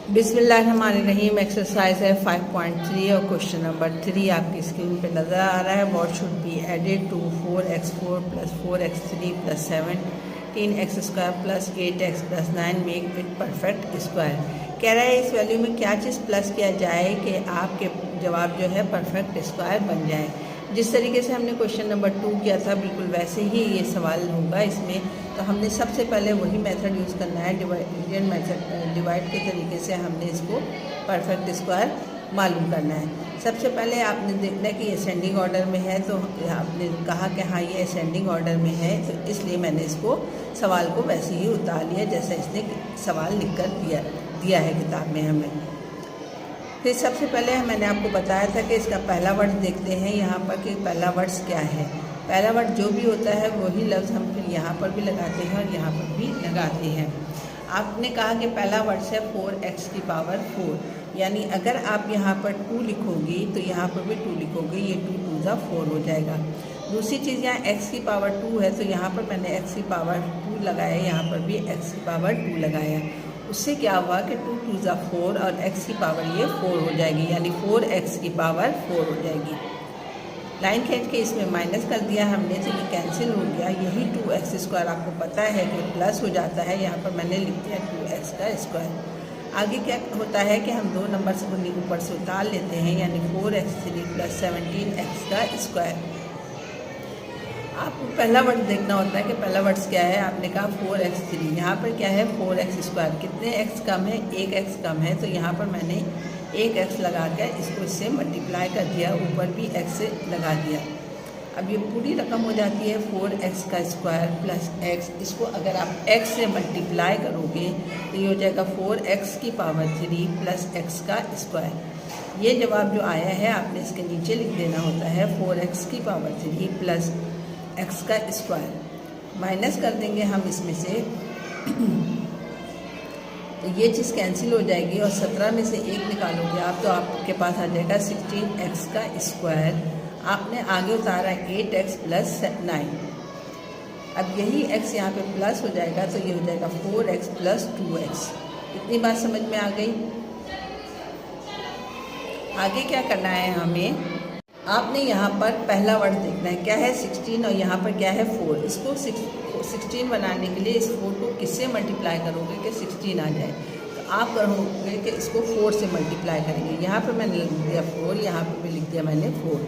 बिस्मिल्लाहिर्रहमानिर्रहीम। एक्सरसाइज है 5.3 और क्वेश्चन नंबर 3 आपकी स्क्रीन पे नज़र आ रहा है। What should be added to 4x4 + 4x3 + 17x² + 8x + 9 make it perfect square. कह रहा है इस वैल्यू में क्या चीज़ प्लस किया जाए कि आपके जवाब जो है परफेक्ट स्क्वायर बन जाए। जिस तरीके से हमने क्वेश्चन नंबर 2 किया था बिल्कुल वैसे ही ये सवाल होगा इसमें। तो हमने सबसे पहले वही मेथड यूज़ करना है, डिवीजन मेथड। डिवाइड के तरीके से हमने इसको परफेक्ट स्क्वायर मालूम करना है। सबसे पहले आपने देखना है कि असेंडिंग ऑर्डर में है, तो आपने कहा कि हाँ ये असेंडिंग ऑर्डर में है, तो इसलिए मैंने इसको सवाल को वैसे ही उतार लिया जैसा इसने सवाल लिख कर दिया है किताब में हमें। फिर सबसे पहले मैंने आपको बताया था कि इसका पहला वर्ड देखते हैं यहाँ पर कि पहला वर्ड्स क्या है। पहला वर्ड जो भी होता है वही लफ्ज़ हम फिर यहाँ पर भी लगाते हैं और यहाँ पर भी लगाते हैं। आपने कहा कि पहला वर्ड है 4x⁴, यानी अगर आप यहाँ पर 2 लिखोगी तो यहाँ पर भी 2 लिखोगे, ये 2 × 2 = 4 हो जाएगा। दूसरी चीज़ यहाँ x⁴ है, तो यहाँ पर मैंने x⁴ लगाया, यहाँ पर भी x⁴ लगाया। उससे क्या हुआ कि 2 × 2 = 4 और x⁴ ये 4 हो जाएगी, यानी 4x⁴ 4 हो जाएगी। लाइन खींच के इसमें माइनस कर दिया हमने, तो ये कैंसिल हो गया। यही 2x² आपको पता है कि प्लस हो जाता है, यहाँ पर मैंने लिख दिया 2x²। आगे क्या होता है कि हम 2 नंबर से ऊपर से उतार लेते हैं, यानी 4x3 + 17x²। आपको पहला वर्ड देखना होता है कि पहला वर्ड्स क्या है। आपने कहा 4x3, यहाँ पर क्या है 4x²। कितने x कम है? 1 x कम है, तो यहाँ पर मैंने 1 x लगा कर इसको इससे मल्टीप्लाई कर दिया, ऊपर भी x से लगा दिया। अब ये पूरी रकम हो जाती है 4x² + x। इसको अगर आप x से मल्टीप्लाई करोगे तो ये हो जाएगा 4x⁴ + x²। ये जवाब जो आया है आपने इसके नीचे लिख देना होता है 4x⁴ + x²। माइनस कर देंगे हम इसमें से तो ये चीज़ कैंसिल हो जाएगी और 17 में से 1 निकालोगे आप तो आपके पास आ जाएगा 16x²। आपने आगे उतारा 8x + 9। अब यही x यहाँ पे प्लस हो जाएगा, तो ये हो जाएगा 4x + 2x। इतनी बात समझ में आ गई। आगे क्या करना है हमें, आपने यहाँ पर पहला वर्ड देखना है क्या है 16 और यहाँ पर क्या है 4। इसको 16 बनाने के लिए इस 4 को किससे मल्टीप्लाई करोगे कि 16 आ जाए, तो आप करोगे कि इसको 4 से मल्टीप्लाई करेंगे। यहाँ पर मैंने लिख दिया 4, यहाँ पर भी लिख दिया मैंने 4।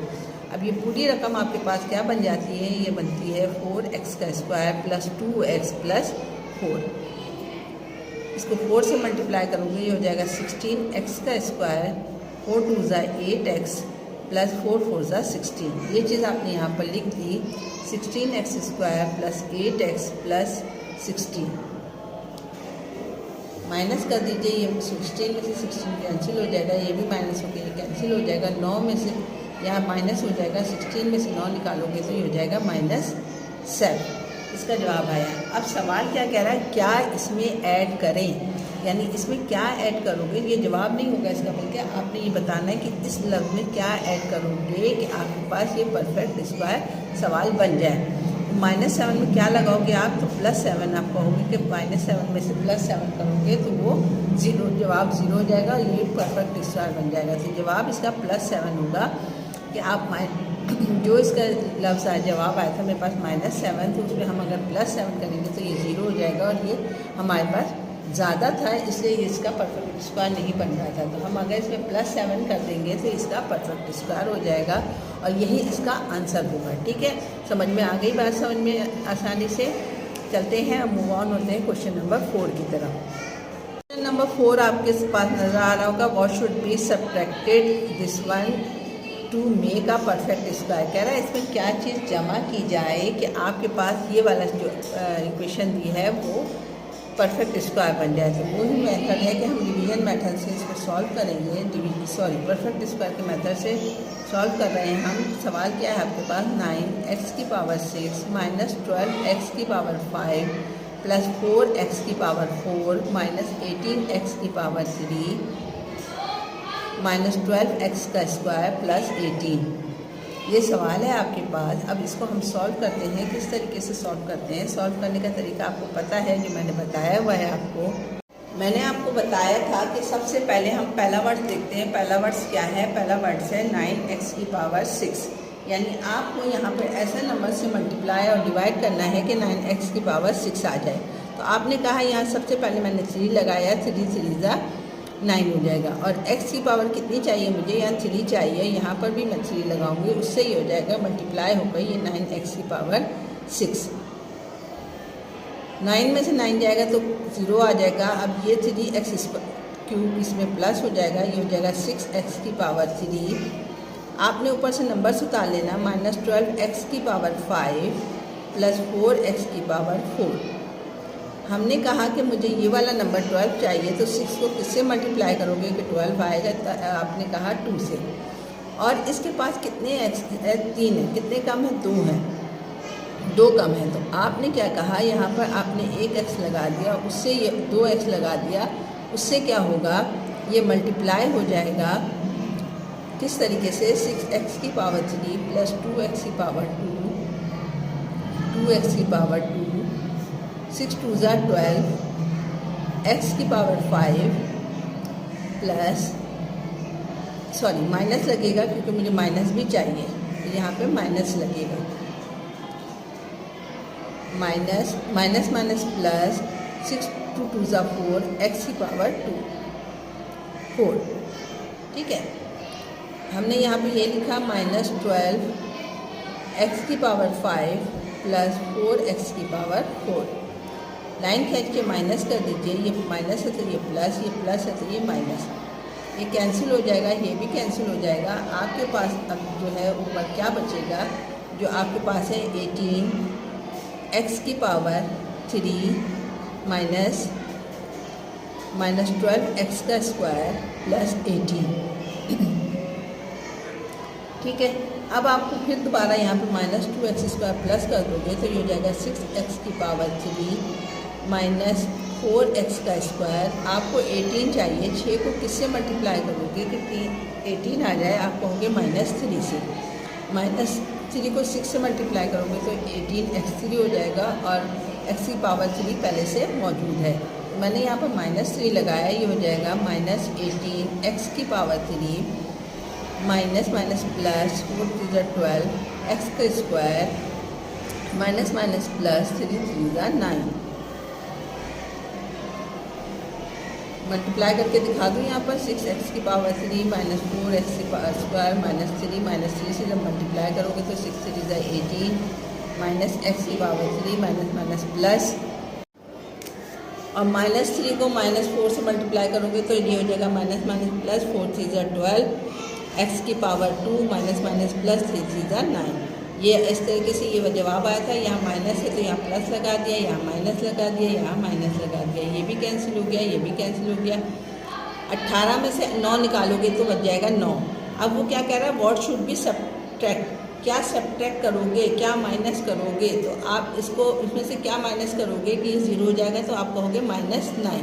अब ये पूरी रकम आपके पास क्या बन जाती है, ये बनती है 4x² + 2x + 4। इसको 4 से मल्टीप्लाई करोगे, ये हो जाएगा 16x², 4 × 2 = 8x + 4 × 4 = 16। ये चीज़ आपने यहाँ पर लिख दी 16x² + 8x + 16। माइनस कर दीजिए, ये 16 में से 16 कैंसिल हो जाएगा, ये भी माइनस होकर ये कैंसिल हो जाएगा। 9 में से यहाँ माइनस हो जाएगा, 16 में से 9 निकालोगे तो ये हो जाएगा -7। इसका जवाब आया। अब सवाल क्या कह रहा है, क्या इसमें ऐड करें, यानी इसमें क्या ऐड करोगे। ये जवाब नहीं होगा इसका, बल्कि आपने ये बताना है कि इस लफ्ज़ में क्या ऐड करोगे कि आपके पास ये परफेक्ट स्क्वायर सवाल बन जाए। -7 में क्या लगाओगे आप, तो +7 आप कहोगे कि -7 में से +7 करोगे तो वो 0, जवाब 0 हो जाएगा और ये परफेक्ट स्क्वायर बन जाएगा। तो जवाब इसका +7 होगा कि आप जो इसका लफ्ज़ जवाब आया था मेरे पास -7, तो उसमें हम अगर +7 करेंगे तो ये 0 हो जाएगा और ये हमारे पास ज़्यादा था, इसलिए इसका परफेक्ट स्क्वायर नहीं बन रहा था। तो हम अगर इसमें +7 कर देंगे तो इसका परफेक्ट स्क्वायर हो जाएगा और यही इसका आंसर होगा। ठीक है, समझ में आ गई बात, समझ में आसानी से। चलते हैं, अब मूव ऑन होते हैं क्वेश्चन नंबर 4 की तरफ। क्वेश्चन नंबर 4 आपके पास नज़र आ रहा होगा। What should be subtracted this one two make a perfect square. कह रहा है इसमें क्या चीज़ जमा की जाए कि आपके पास ये वाला जो इक्वेशन दी है वो परफेक्ट स्क्वायर बन जाए। तो वही मेथड है कि हम डिवीजन मेथड से इसको सॉल्व करेंगे। परफेक्ट स्क्वायर के मेथड से सॉल्व कर रहे हैं हम। सवाल क्या है आपके पास, 9x⁶ - 12x⁵ - 4x⁴ - 18x⁴ - 12x² + 18। ये सवाल है आपके पास। अब इसको हम सॉल्व करते हैं। किस तरीके से सॉल्व करते हैं? सॉल्व करने का तरीका आपको पता है, जो मैंने बताया हुआ है आपको। मैंने आपको बताया था कि सबसे पहले हम पहला वर्ड्स देखते हैं। पहला वर्ड्स क्या है? पहला वर्ड्स है 9x⁶। यानी आपको यहाँ पर ऐसा नंबर से मल्टीप्लाई और डिवाइड करना है कि 9x⁶ आ जाए। तो आपने कहा यहाँ सबसे पहले मैंने 3 लगाया, 3 3 9 हो जाएगा। और x की पावर कितनी चाहिए मुझे? यहाँ 3 चाहिए, यहाँ पर भी मैं 3 लगाऊंगी, उससे ही हो जाएगा, मल्टीप्लाई होकर ये 9x⁶। 9 में से 9 जाएगा तो 0 आ जाएगा। अब ये 3x³ इसमें प्लस हो जाएगा, ये हो जाएगा 6x⁵। आपने ऊपर से नंबर उतार लेना, -12x⁵ प्लस 4x⁴। हमने कहा कि मुझे ये वाला नंबर 12 चाहिए, तो 6 को किससे मल्टीप्लाई करोगे कि 12 आएगा? आपने कहा 2 से। और इसके पास कितने x है? 3 है। कितने कम है? 2 है। 2 कम है। तो आपने क्या कहा, यहाँ पर आपने 1x लगा दिया, उससे ये 2x लगा दिया, उससे क्या होगा? ये मल्टीप्लाई हो जाएगा। किस तरीके से? 6x⁵ plus 2x⁵, 2x⁵, 6 2 12, x⁵ plus, sorry minus लगेगा क्योंकि मुझे माइनस भी चाहिए, तो यहाँ पे माइनस लगेगा। Minus minus minus plus 6 2 2 4, x⁵2 4। ठीक है, हमने यहाँ पे ये लिखा -12 x⁵ प्लस 4x⁴। लाइन खींच के माइनस कर दीजिए। ये माइनस है तो ये प्लस, ये प्लस है तो ये माइनस। ये कैंसिल हो जाएगा, ये भी कैंसिल हो जाएगा। आपके पास अब जो है ऊपर क्या बचेगा? जो आपके पास है 18 x⁵ माइनस -12x² प्लस 18। ठीक है, अब आपको फिर दोबारा यहाँ पे -2x² प्लस कर दोगे तो ये हो जाएगा 6x⁵ माइनस 4x²। आपको 18 चाहिए, 6 को किससे मल्टीप्लाई करोगे कि 18 आ जाए? आप कहोगे -3 से। -3 को 6 से मल्टीप्लाई करोगे तो 18x3 हो जाएगा, और x⁵ पहले से मौजूद है। मैंने यहाँ पर -3 लगाया, ये हो जाएगा -18x⁵ minus minus plus 4 3 12, x² minus minus plus 3 3 9। Multiply करके दिखा दूँ यहाँ पर 6x⁵ माइनस 4x² माइनस 3 से जब मल्टीप्लाई करोगे तो 6 3 18 minus x⁵ minus minus plus, और -3 को -4 से मल्टीप्लाई करोगे तो ये हो जाएगा minus minus plus 4 3 12, x⁵2 minus minus plus 3 3 9। ये इस तरीके से ये जवाब आया था। यहाँ माइनस है तो यहाँ प्लस लगा दिया, यहाँ माइनस लगा दिया, यहाँ माइनस लगा दिया। ये भी कैंसिल हो गया, ये भी कैंसिल हो गया। 18 में से 9 निकालोगे तो बच जाएगा 9। अब वो क्या कह रहा है? What should B subtract. क्या सब्ट्रैक्ट करोगे, क्या माइनस करोगे? तो आप इसको इसमें से क्या माइनस करोगे कि 0 हो जाएगा, तो आप कहोगे -9।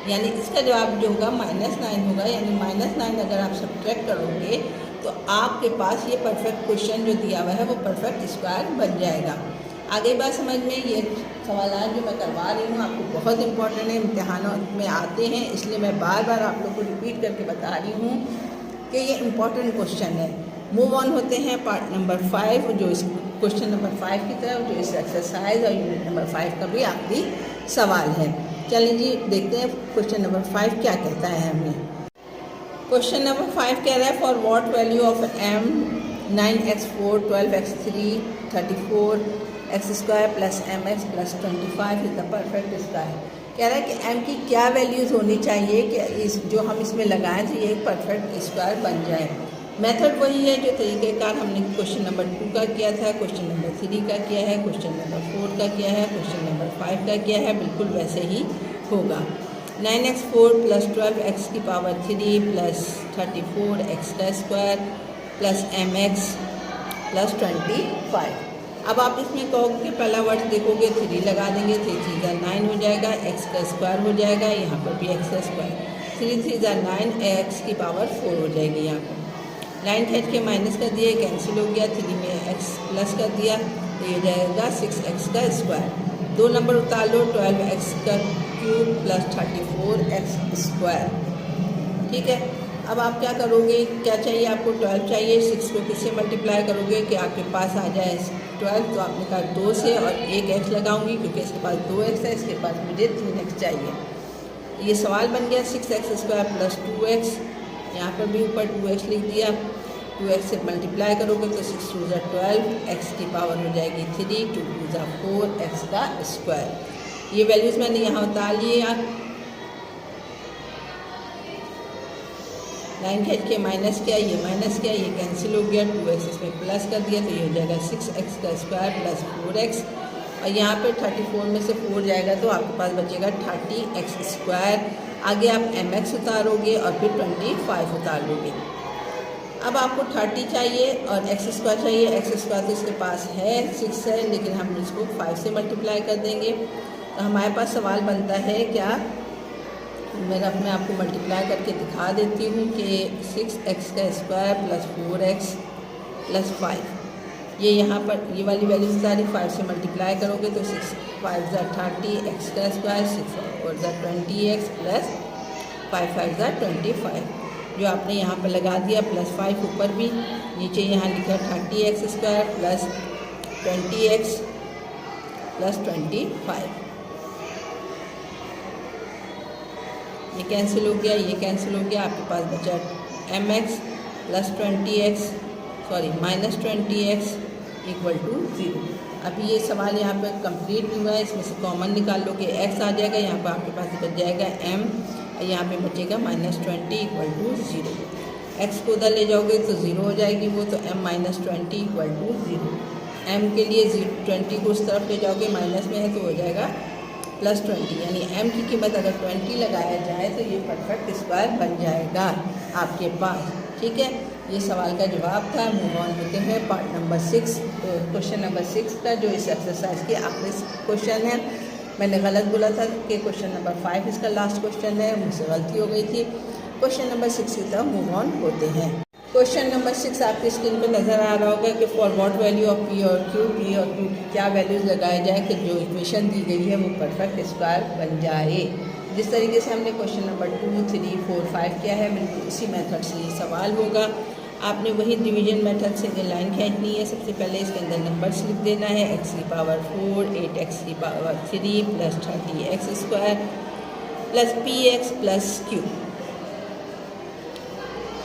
यानी इसका जवाब जो होगा -9 होगा। यानी -9 अगर आप सब्ट्रैक्ट करोगे तो आपके पास ये परफेक्ट क्वेश्चन जो दिया हुआ है वो परफेक्ट स्क्वायर बन जाएगा। आगे बात समझ में, ये सवाल जो मैं करवा रही हूँ आपको बहुत इंपॉर्टेंट है, इम्तिहानों में आते हैं, इसलिए मैं बार बार आप लोग को रिपीट करके बता रही हूँ कि ये इम्पॉर्टेंट क्वेश्चन है। मूव ऑन होते हैं पार्ट नंबर 5, जो इस क्वेश्चन नंबर 5 की तरफ, जो इस एक्सरसाइज और यूनिट नंबर 5 का भी आखिरी सवाल है। चलिए जी देखते हैं क्वेश्चन नंबर 5 क्या कहता है हमें। क्वेश्चन नंबर 5 कह रहा है for what value of m 9x4 12x3 34x² plus mx plus 25 is the perfect square. कह रहा है कि m की क्या वैल्यूज़ होनी चाहिए कि इस जो हम इसमें लगाएं तो ये एक परफेक्ट स्क्वायर बन जाए। मेथड वही है जो तरीक़ेकार हमने क्वेश्चन नंबर 2 का किया था, क्वेश्चन नंबर 3 का किया है, क्वेश्चन नंबर 4 का किया है, क्वेश्चन नंबर 5 का किया है, बिल्कुल वैसे ही होगा। 9x4 plus 12x⁵ plus 34x² plus mx plus 25। अब आप इसमें कहोगे कि पहला वर्ड देखोगे 3 लगा देंगे, 3 3 9 हो जाएगा, x² हो जाएगा, यहाँ पर भी x², 3 3 9 x⁴ हो जाएगी यहाँ पर। लाइन खींच के माइनस कर दिया, कैंसिल हो गया। 3 में एक्स प्लस कर दिया तो ये हो जाएगा 6x का स्क्वायर। 2 नंबर उतार लो, 12x का क्यूब प्लस 34x स्क्वायर। ठीक है, अब आप क्या करोगे, क्या चाहिए आपको, 12 चाहिए। 6 को किससे मल्टीप्लाई करोगे कि आपके पास आ जाए 12, तो आपने कहा 2 से और एक x लगाऊंगी क्योंकि इसके पास 2x है, इसके पास मुझे 3x चाहिए। ये सवाल बन गया 6x स्क्वायर प्लस 2x, यहाँ पर भी ऊपर 2x लिख दिया। 2x से मल्टीप्लाई करोगे तो 6 2 12, x की पावर हो जाएगी 3, 2 2 4, x का स्क्वायर। ये वैल्यूज़ मैंने यहाँ उतार लिए। आप लाइन खींच के माइनस किया, ये माइनस किया, ये कैंसिल हो गया। 2x इसमें प्लस कर दिया तो ये हो जाएगा 6x का स्क्वायर प्लस 4x, और यहाँ पे 34 में से 4 जाएगा तो आपके पास बचेगा 30x स्क्वायर। आगे आप mx उतारोगे और फिर 25 उतार लोगे। अब आपको 30 चाहिए और x स्क्वायर चाहिए। x स्क्वायर तो इसके पास है 6 है, लेकिन हम इसको 5 से मल्टीप्लाई कर देंगे। तो हमारे पास सवाल बनता है क्या, मैं आपको मल्टीप्लाई करके दिखा देती हूँ कि 6x का स्क्वायर प्लस 4x प्लस 5, ये यहाँ पर ये वाली वैल्यू सारी 5 से मल्टीप्लाई करोगे तो 6 5 30, x का स्क्वायर 6 और 20x प्लस 5 5 25, जो आपने यहाँ पर लगा दिया प्लस 5 ऊपर भी, नीचे यहाँ लिखा 30x square plus 20x plus 25। ये कैंसिल हो गया, ये कैंसिल हो गया, आपके पास बचा mx plus 20x minus 20x equal to 0। अभी ये सवाल यहाँ पे कंप्लीट नहीं हुआ है, इसमें से कॉमन निकाल लो कि x आ जाएगा, यहाँ पर आपके पास बच जाएगा m, यहाँ पे बचेगा माइनस 20 इक्वल टू 0। x को उधर ले जाओगे तो 0 हो जाएगी वो, तो m minus 20 equal to 0। m के लिए 20 को उस तरफ ले जाओगे, माइनस में है तो हो जाएगा प्लस 20, यानी m की कीमत अगर 20 लगाया जाए तो ये परफेक्ट स्क्वायर बन जाएगा आपके पास। ठीक है, ये सवाल का जवाब था। मूव ऑन होते हैं पार्ट नंबर 6, क्वेश्चन नंबर 6 का, जो इस एक्सरसाइज की आखिरी क्वेश्चन है। मैंने गलत बोला था कि क्वेश्चन नंबर 5 इसका लास्ट क्वेश्चन है, मुझसे गलती हो गई थी। क्वेश्चन नंबर 6 की तरफ मूव ऑन होते हैं। क्वेश्चन नंबर 6 आपकी स्क्रीन पे नज़र आ रहा होगा कि for what value of P और क्यू की क्या वैल्यूज़ लगाए जाए कि जो इक्वेशन दी गई है वो परफेक्ट स्क्वायर बन जाए। जिस तरीके से हमने क्वेश्चन नंबर 2, 3, 4, 5 किया है, बिल्कुल उसी मेथड से ये सवाल होगा। आपने वही डिवीजन मेथड से ये लाइन खींचनी है। सबसे पहले इसके अंदर नंबर्स लिख देना है, x की पावर 4, 8x की power 3 plus 30x square plus px plus q।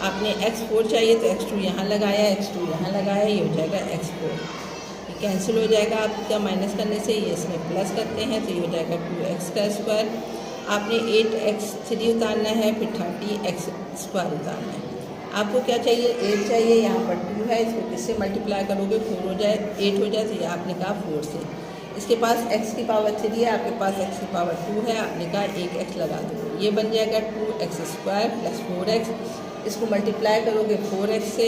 आपने x4 चाहिए तो x2 यहाँ लगाया, x2 यहाँ लगाया, ये हो जाएगा x4। ये कैंसिल हो जाएगा आपका माइनस करने से, ये इसमें प्लस करते हैं तो ये हो जाएगा 2x का स्क्वायर। आपने 8x3 उतारना है, फिर 30x स्क्वायर उतारना है। आपको क्या चाहिए, 8 चाहिए, यहाँ पर 2 है, इसको किससे मल्टीप्लाई करोगे 4 हो जाए 8 हो जाए, तो ये आपने कहा 4 से। इसके पास x की पावर 3 है, आपके पास x की पावर 2 है, आपने कहा एक x लगा दो, ये बन जाएगा 2x स्क्वायर प्लस 4x। इसको मल्टीप्लाई करोगे 4x से,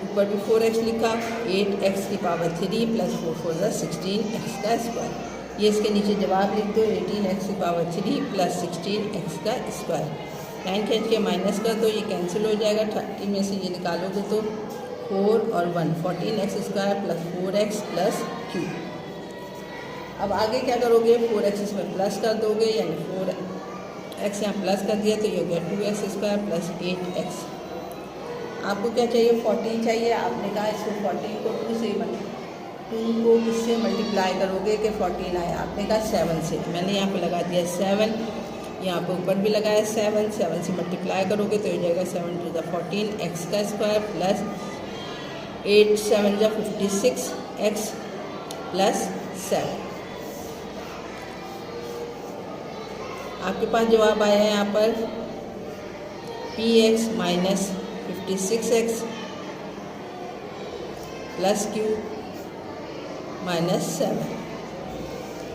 ऊपर भी 4x लिखा, 8x की पावर 3 प्लस 4 4 16x का स्क्वायर। ये इसके नीचे जवाब लिख दो, 18x की पावर 3 प्लस 16x का स्क्वायर। लाइन खींच के माइनस कर दो, ये कैंसिल हो जाएगा। 30 में से ये निकालोगे तो 4 और 1 14x square plus 4x plus q। अब आगे क्या करोगे, 4x इसमें प्लस कर दोगे, यानी 4x यहाँ प्लस कर दिया तो ये हो गया 2x स्क्वायर प्लस 8x। आपको क्या चाहिए, 14 चाहिए। आपने कहा इसको 14 को 2 से 2 को किससे मल्टीप्लाई करोगे कि 14 आए, आपने कहा 7 से। मैंने यहाँ पे लगा दिया 7, यहाँ पे ऊपर भी लगाया 7 से मल्टीप्लाई करोगे तो हो जाएगा 7 टू द 14 x का स्क्वायर प्लस 8 7 जा 56 x प्लस 7। आपके पास जवाब आया है यहाँ पर px minus 56x plus q minus 7।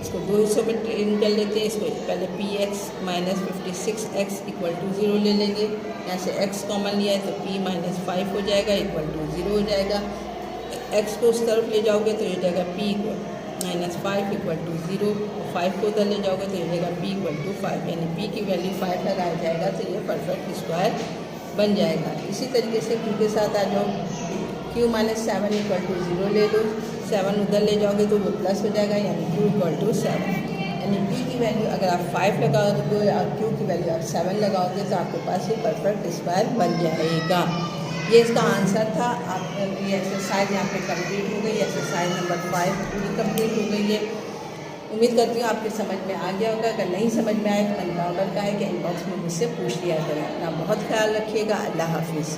इसको दो हिस्सों में ट्रेन कर लेते हैं। इसको पहले px minus 56x equal to 0 ले लेंगे। यहाँ से x कॉमन लिया है तो p माइनस 5 हो जाएगा इक्वल टू 0 हो जाएगा। x को उस तरफ ले जाओगे तो ये जाएगा p equal minus 5 equal to 0। 5 को उधर ले जाओगे तो ये जाएगा p इक्वल टू 5, यानी p की वैल्यू 5 लगाया जाएगा तो ये परफेक्ट स्क्वायर बन जाएगा। इसी तरीके से क्यू के साथ आ जाओ, क्यू माइनस 7 इक्वल टू 0 ले लो, 7 उधर ले जाओगे तो वो प्लस हो जाएगा, यानी क्यू इक्वल टू 7। यानी पी की वैल्यू अगर आप 5 लगाओगे और क्यू की वैल्यू आप 7 लगाओगे तो आपके पास ये परफेक्ट स्क्वायर बन जाएगा। ये इसका आंसर था। आप ये एक्सरसाइज यहाँ पे कंप्लीट हो गई, एक्सरसाइज नंबर 5 पूरी कंप्लीट हो गई है। उम्मीद करती हूँ आपके समझ में आ गया होगा। अगर नहीं समझ में आए तो मनी काउंटर का है कि इनबॉक्स में मुझसे पूछ लिया करें। अपना बहुत ख्याल रखिएगा। अल्लाह हाफिज़।